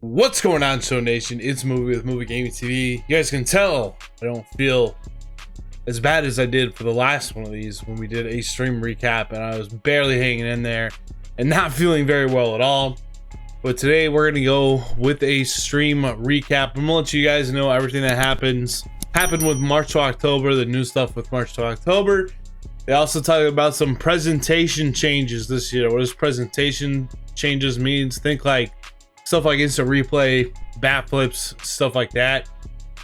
What's going on, Show Nation? It's Movie with Movie Gaming TV. You guys can tell I don't feel as bad as I did for the last one of these when we did a stream recap, and I was barely hanging in there and not feeling very well at all. But today we're gonna go with a stream recap. I'm gonna let you guys know everything that happened with March to October, the new stuff with March to October. They also talk about some presentation changes this year. What does presentation changes means? Think like stuff like instant replay, bat flips, stuff like that.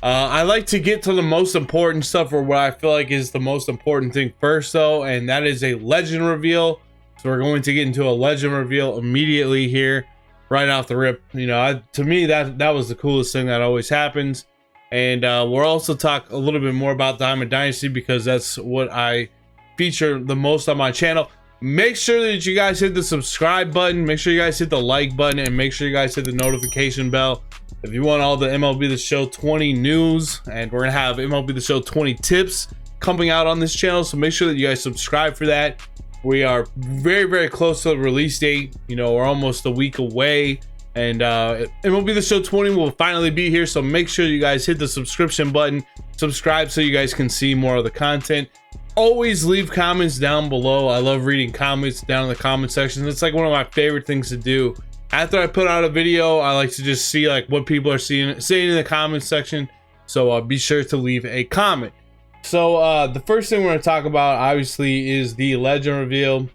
I like to get to the most important stuff, or what I feel like is the most important thing first, though, and that is a legend reveal. So we're going to get into a legend reveal immediately here, right off the rip. You know, to me, that was the coolest thing that always happens. And we'll also talk a little bit more about Diamond Dynasty, because that's what I feature the most on my channel. Make sure that you guys hit the subscribe button, make sure you guys hit the like button, and make sure you guys hit the notification bell if you want all the MLB The Show 20 news. And we're gonna have MLB The Show 20 tips coming out on this channel, so make sure that you guys subscribe for that. We are very close to the release date. You know, we're almost a week away, and MLB The Show 20 will finally be here. So make sure you guys hit the subscription button, subscribe, so you guys can see more of the content. Always leave comments down below. I love reading comments down in the comment section. It's like one of my favorite things to do. After I put out a video, I like to just see like what people are saying in the comment section. So be sure to leave a comment. So the first thing we're going to talk about, obviously, is the legend reveal.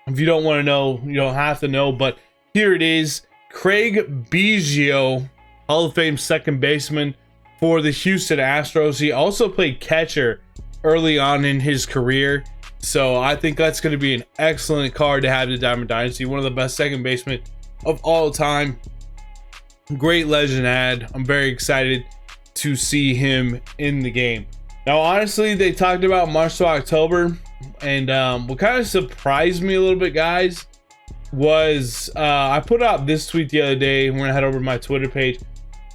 If you don't want to know, you don't have to know, but here it is. Craig Biggio, Hall of Fame second baseman for the Houston Astros. He also played catcher early on in his career, so I think that's going to be an excellent card to have to Diamond Dynasty. One of the best second basemen of all time. Great legend ad. I'm very excited to see him in the game. Now, honestly, they talked about March to October, and what kind of surprised me a little bit, guys, was I put out this tweet the other day when I head over to my Twitter page.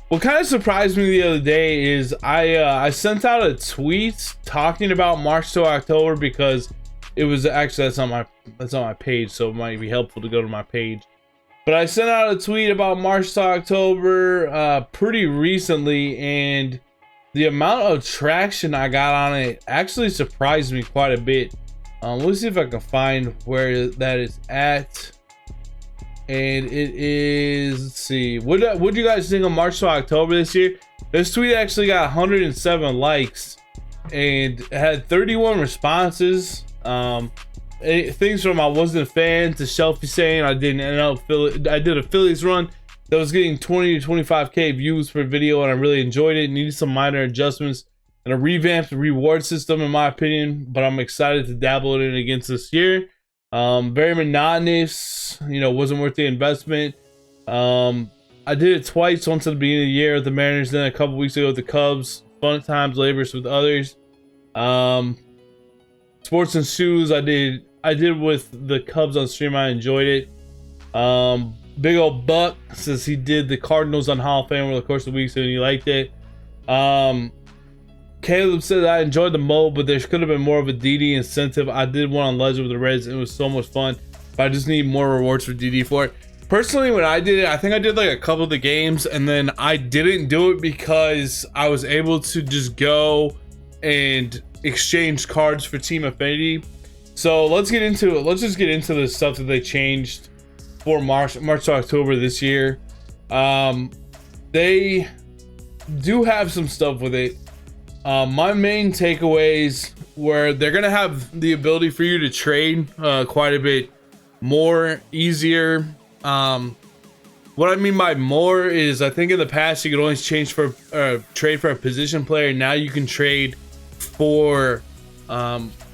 What kind of surprised me the other day is I sent out a tweet talking about March to October, because it was actually that's on my page, so it might be helpful to go to my page. But I sent out a tweet about March to October pretty recently, and the amount of traction I got on it actually surprised me quite a bit. Let's see if I can find where that is at. And it is, let's see, what do you guys think of March to October this year? This tweet actually got 107 likes and had 31 responses. Things from I wasn't a fan to Shelfie saying I did a Phillies run that was getting 20 to 25k views per video, and I really enjoyed it. Needed some minor adjustments and a revamped reward system, in my opinion, but I'm excited to dabble in it against this year. Very monotonous, you know, wasn't worth the investment. I did it twice, once at the beginning of the year with the Mariners, then a couple weeks ago with the Cubs. Fun at times, laborious with others. Sports and shoes, I did with the Cubs on stream. I enjoyed it. Big old Buck says he did the Cardinals on Hall of Fame over the course of the week, so he liked it. Caleb said I enjoyed the mold, but there could have been more of a DD incentive. I did one on Legend with the Reds, and it was so much fun, but I just need more rewards for DD for it. Personally, when I did it, I think I did like a couple of the games, and then I didn't do it because I was able to just go and exchange cards for team affinity. So let's get into it. Let's just get into the stuff that they changed for March to October this year. They do have some stuff with it. My main takeaways were they're gonna have the ability for you to trade quite a bit more easier. What I mean by more is, I think in the past you could only trade for a position player. Now you can trade for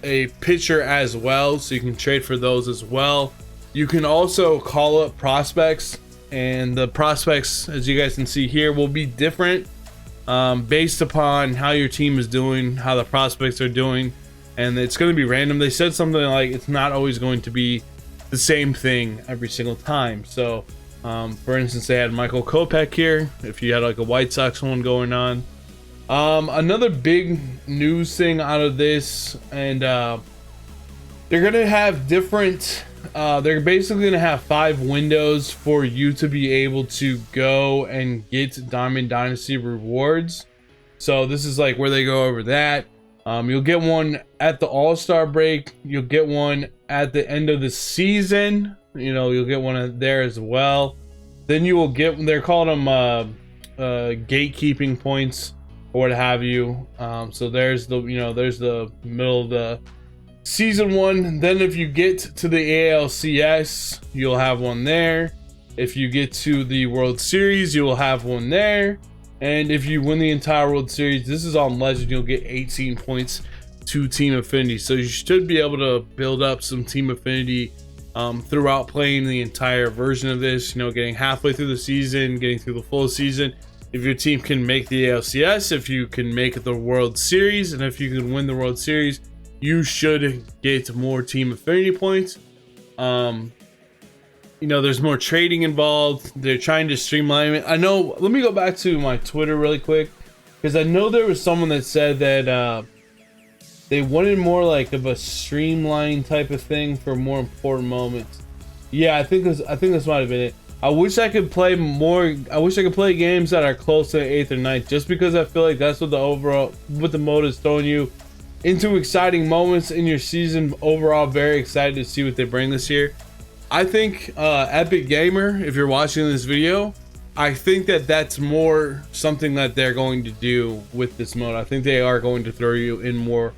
a pitcher as well, so you can trade for those as well. You can also call up prospects, and the prospects, as you guys can see here, will be different based upon how your team is doing, how the prospects are doing, and it's going to be random. They said something like it's not always going to be the same thing every single time. So for instance, they had Michael Kopech here if you had like a White Sox one going on. Another big news thing out of this, and they're gonna have different they're basically going to have 5 windows for you to be able to go and get Diamond Dynasty rewards. So this is like where they go over that. You'll get one at the All-Star break. You'll get one at the end of the season. You know, you'll get one there as well. Then you will get, they're calling them gatekeeping points or what have you. So there's the, you know, there's the middle of the season one. Then if you get to the ALCS, you'll have one there. If you get to the World Series, you will have one there. And if you win the entire World Series, this is on Legend, you'll get 18 points to Team Affinity. So you should be able to build up some Team Affinity throughout playing the entire version of this. You know, getting halfway through the season, getting through the full season. If your team can make the ALCS, if you can make the World Series, and if you can win the World Series, you should get more Team Affinity points. You know, there's more trading involved. They're trying to streamline it. I know, let me go back to my Twitter really quick, because I know there was someone that said that they wanted more like of a streamline type of thing for more important moments. Yeah, I think this might have been it. I wish I could play more. I wish I could play games that are close to the 8th or 9th, just because I feel like that's what the mode is throwing you into exciting moments in your season. Overall, very excited to see what they bring this year. I think Epic Gamer, if you're watching this video, I think that that's more something that they're going to do with this mode. I think they are going to throw you in more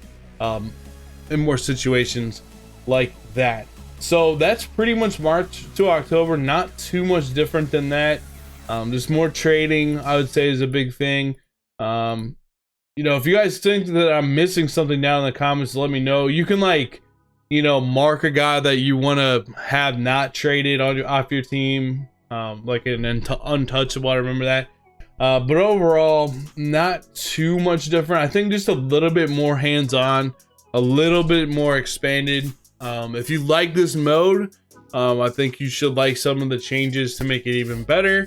situations like that. So that's pretty much March to October. Not too much different than that. Just more trading, I would say, is a big thing. You know, if you guys think that I'm missing something down in the comments, let me know. You can, like, you know, mark a guy that you want to have not traded off your team, like an untouchable. I remember that. But overall, not too much different. I think just a little bit more hands-on, a little bit more expanded. If you like this mode, I think you should like some of the changes to make it even better.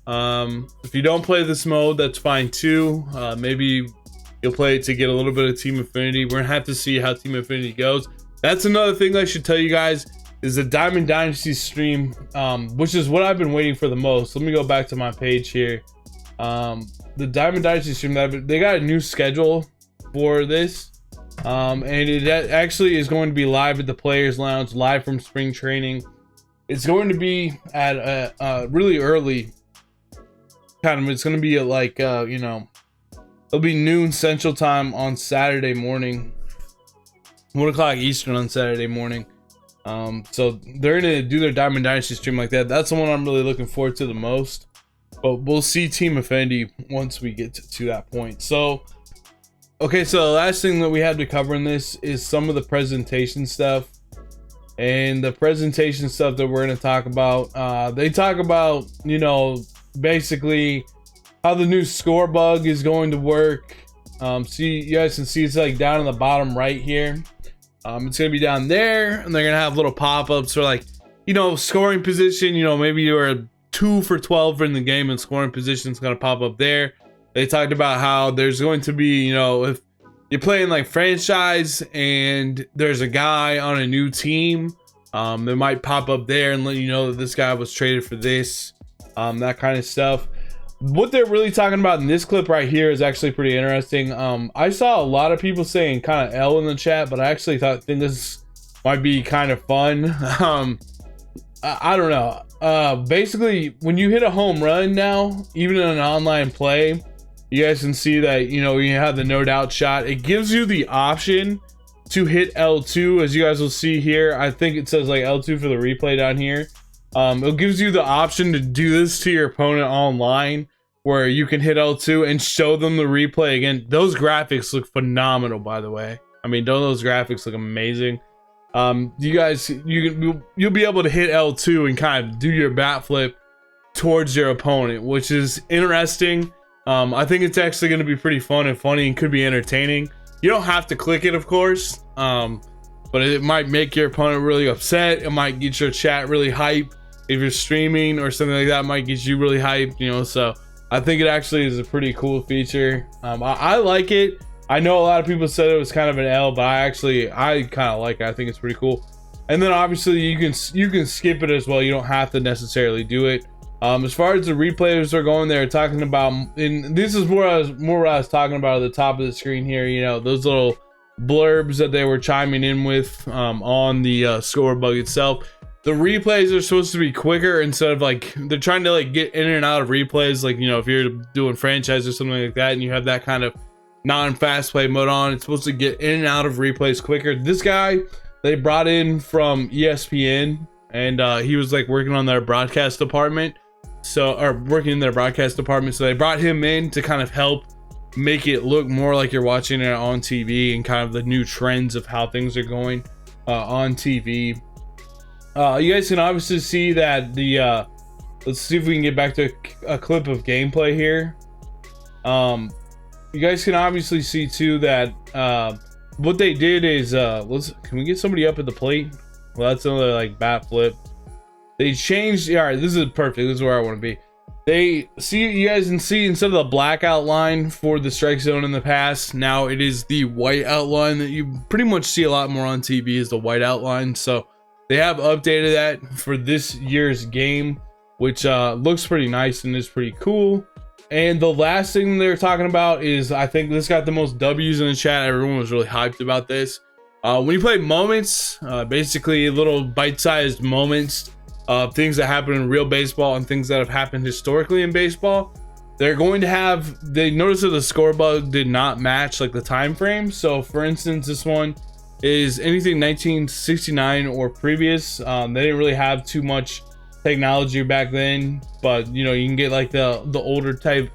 If you don't play this mode, that's fine too. Maybe you'll play it to get a little bit of Team Affinity. We're gonna have to see how Team Affinity goes. That's another thing I should tell you guys, is the Diamond Dynasty stream, which is what I've been waiting for the most. Let me go back to my page here. The Diamond Dynasty stream, they got a new schedule for this. And it actually is going to be live at the Players Lounge, live from spring training. It's going to be at really early time. It's going to be at like you know, it'll be noon Central Time on Saturday morning, 1 o'clock Eastern on Saturday morning. So they're gonna do their Diamond Dynasty stream like that. That's the one I'm really looking forward to the most. But we'll see Team Affinity once we get to that point. So okay, so the last thing that we have to cover in this is some of the presentation stuff. And the presentation stuff that we're going to talk about, they talk about, you know, basically how the new score bug is going to work. See, you guys can see it's like down in the bottom right here. It's going to be down there, and they're going to have little pop-ups for, like, you know, scoring position. You know, maybe you're 2 for 12 in the game and scoring position is going to pop up there. They talked about how there's going to be, you know, if you're playing like franchise and there's a guy on a new team, they might pop up there and let you know that this guy was traded for this, that kind of stuff. What they're really talking about in this clip right here is actually pretty interesting. I saw a lot of people saying kind of L in the chat, but I actually think this might be kind of fun. I don't know. Basically, when you hit a home run now, even in an online play, you guys can see that, you know, you have the no doubt shot. It gives you the option to hit L2, as you guys will see here. I think it says like L2 for the replay down here. It gives you the option to do this to your opponent online, where you can hit L2 and show them the replay again. Those graphics look phenomenal, by the way. I mean, don't those graphics look amazing? You guys, you'll be able to hit L2 and kind of do your bat flip towards your opponent, which is interesting. I think it's actually going to be pretty fun and funny and could be entertaining. You don't have to click it, of course, but it might make your opponent really upset. It might get your chat really hype. If you're streaming or something like that, it might get you really hyped, you know. So I think it actually is a pretty cool feature. I like it. I know a lot of people said it was kind of an L, but I kind of like it. I think it's pretty cool. And then obviously you can skip it as well. You don't have to necessarily do it. As far as the replays are going, they're talking about, and this is more what I was talking about at the top of the screen here. You know, those little blurbs that they were chiming in with on the score bug itself. The replays are supposed to be quicker instead of like, they're trying to like get in and out of replays. Like, you know, if you're doing franchise or something like that and you have that kind of non-fast play mode on, it's supposed to get in and out of replays quicker. This guy they brought in from ESPN, and he was like working on their broadcast department. So they brought him in to kind of help make it look more like you're watching it on TV and kind of the new trends of how things are going on TV. You guys can obviously see that the let's see if we can get back to a clip of gameplay here. You guys can obviously see too that what they did is can we get somebody up at the plate? Well, that's another like bat flip. They changed. All right, this is perfect. This is where I want to be. You guys can see instead of the black outline for the strike zone in the past, now it is the white outline that you pretty much see a lot more on TV, is the white outline. So they have updated that for this year's game, which looks pretty nice and is pretty cool. And the last thing they're talking about is, I think this got the most W's in the chat. Everyone was really hyped about this. When you play moments, basically little bite-sized moments of things that happen in real baseball and things that have happened historically in baseball, they're going to have, they noticed that the score bug did not match like the time frame. So for instance, this one is anything 1969 or previous. They didn't really have too much technology back then, but you know, you can get like the older type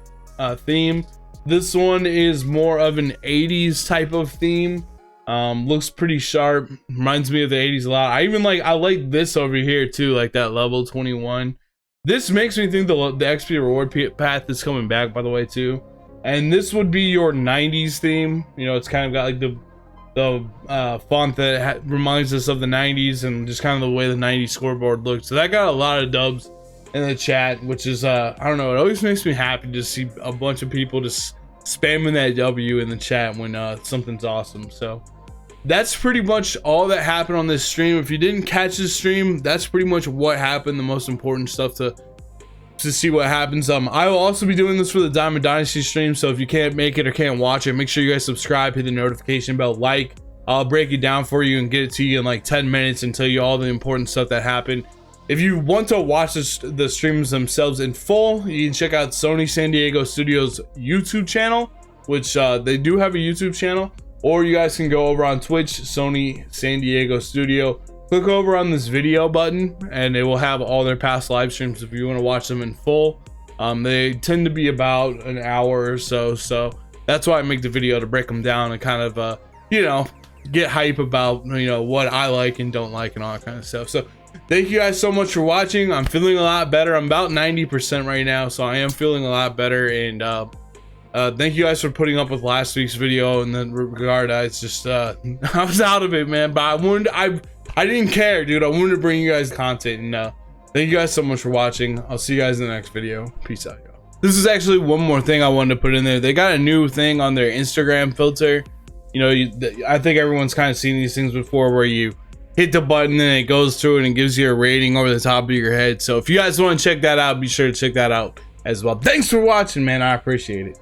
theme. This one is more of an 80s type of theme. Looks pretty sharp, reminds me of the 80s a lot. I like this over here too, like that level 21. This makes me think the XP reward path is coming back, by the way, too. And this would be your 90s theme. You know, it's kind of got like the font that reminds us of the 90s and just kind of the way the 90s scoreboard looks. So that got a lot of dubs in the chat, which is I don't know, it always makes me happy to see a bunch of people just spamming that W in the chat when something's awesome. So that's pretty much all that happened on this stream. If you didn't catch this stream, that's pretty much what happened, the most important stuff to see what happens. I will also be doing this for the Diamond Dynasty stream, so if you can't make it or can't watch it, make sure you guys subscribe, hit the notification bell, like. I'll break it down for you and get it to you in like 10 minutes and tell you all the important stuff that happened. If you want to watch the streams themselves in full, you can check out Sony San Diego Studios YouTube channel, which they do have a YouTube channel. Or you guys can go over on Twitch, Sony San Diego Studio. Click over on this video button and it will have all their past live streams if you want to watch them in full. They tend to be about an hour or so, so that's why I make the video, to break them down and kind of you know, get hype about, you know, what I like and don't like and all that kind of stuff. So thank you guys so much for watching. I'm feeling a lot better. I'm about 90% right now, so I am feeling a lot better. And thank you guys for putting up with last week's video in that regard. It's just I was out of it, man, but I didn't care, dude. I wanted to bring you guys content. And thank you guys so much for watching. I'll see you guys in the next video. Peace out, y'all. This is actually one more thing I wanted to put in there. They got a new thing on their Instagram filter. You know, I think everyone's kind of seen these things before, where you hit the button and it goes through and it gives you a rating over the top of your head. So if you guys want to check that out, be sure to check that out as well. Thanks for watching, man. I appreciate it.